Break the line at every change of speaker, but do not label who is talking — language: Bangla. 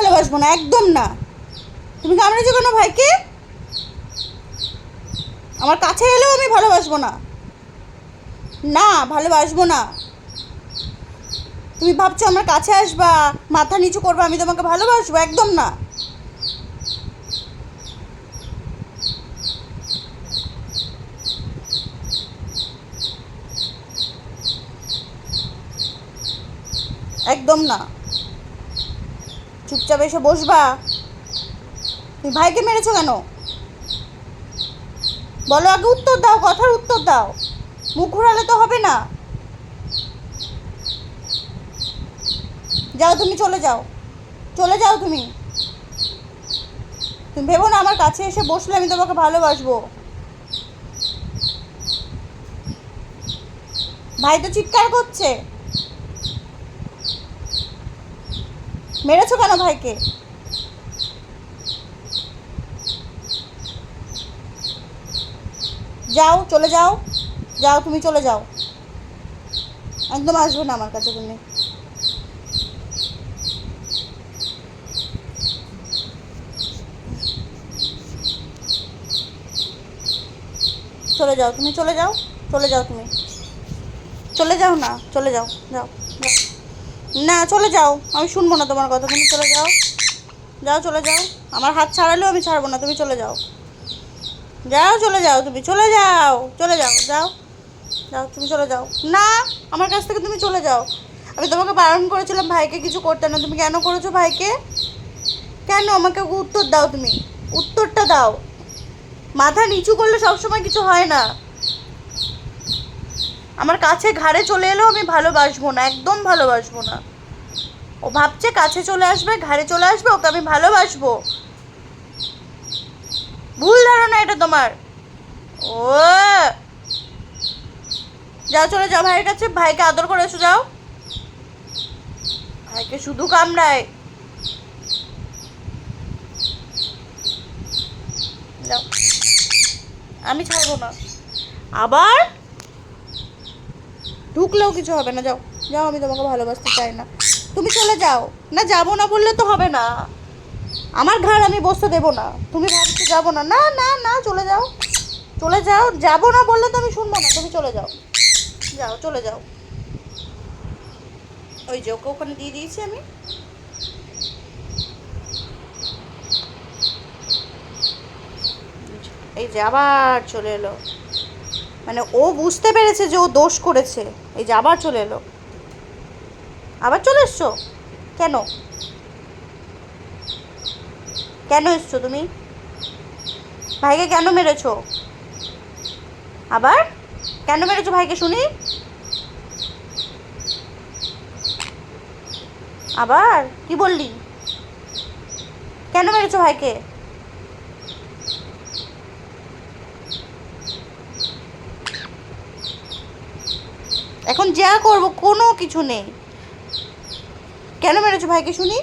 ভালোবাসবো না, একদম না। তুমি কামড়েছো কেন ভাইকে? আমার কাছে এলেও আমি ভালোবাসবো না, না ভালোবাসবো না। তুমি ভাবছো আমার কাছে আসবা, মাথা নিচু করবা, আমি তোমাকে ভালোবাসবো? একদম না। একদম না। চুপচাপ এসে বসবা। তুমি ভাইকে মেরেছো কেন বলো আগে, উত্তর দাও, কথার উত্তর দাও। মুখ ঘোরালে তো হবে না। যাও, তুমি চলে যাও, চলে যাও তুমি। তুমি ভেবো না আমার কাছে এসে বসলে আমি তোমাকে ভালোবাসবো। ভাই তো চিৎকার করছে। মেরেছো কেন ভাইকে? যাও, চলে যাও, যাও, তুমি চলে যাও। একদম আসবে না আমার কাছে তুমি। চলে যাও, তুমি চলে যাও, চলে যাও তুমি। চলে যাও না, চলে যাও, যাও, যাও। না, চলে যাও, আমি শুনবো না তোমার কথা, তুমি চলে যাও। যাও, চলে যাও। আমার হাত ছাড়ালেও আমি ছাড়বো না, তুমি চলে যাও। যাও, চলে যাও, তুমি চলে যাও, চলে যাও, যাও, যাও, তুমি চলে যাও। না, আমার কাছ থেকে তুমি চলে যাও। আমি তোমাকে বারণ করেছিলাম ভাইকে কিছু করতে না, তুমি কেন করেছো ভাইকে? কেন? আমাকে উত্তর দাও, তুমি উত্তরটা দাও। মাথা নিচু করলে সবসময় কিছু হয় না। আমার কাছে ঘাড়ে চলে এলেও আমি ভালোবাসবো না, একদম ভালোবাসবো না। ও ভাবছে কাছে চলে আসবে, ঘাড়ে চলে আসবে, ওকে আমি ভালোবাসবো। ভুল ধারণা এটা তোমার। ও, যাও, চলে যাও ভাইয়ের কাছে, ভাইকে আদর করে এসো, যাও। ভাইকে শুধু কামড়ায়। যাও, আমি ছাড়বো না। আবার ঢুকলেও কিছু হবে না, যাও, যাও, আমি তোমাকে ভালোবাসতে চাই না। তুমি চলে যাও। না, যাবো না বললে তো হবে না। আমার ঘাড় আমি বসতে দেবো না। তুমি ভাবছো যাবো না, না, না, না, চলে যাও, চলে যাও। যাবো না বললে তো আমি শুনবো না, তুমি চলে যাও। যাও, চলে যাও। ওই যে ওকে ওখানে দিয়ে দিয়েছি আমি। এই যে আবার চলে এলো। মানে ও বুঝতে পেরেছে যে ও দোষ করেছে। এই যে আবার চলে এলো। আবার চলে এসছো কেন? কেন এসছো তুমি? ভাইকে কেন মেরেছো? আবার কেন মেরেছো ভাইকে শুনি? আবার কি বললি? কেন মেরেছো ভাইকে? এখন যা করবো কোনো কিছু নেই। কেন মেরেছো ভাইকে শুনি?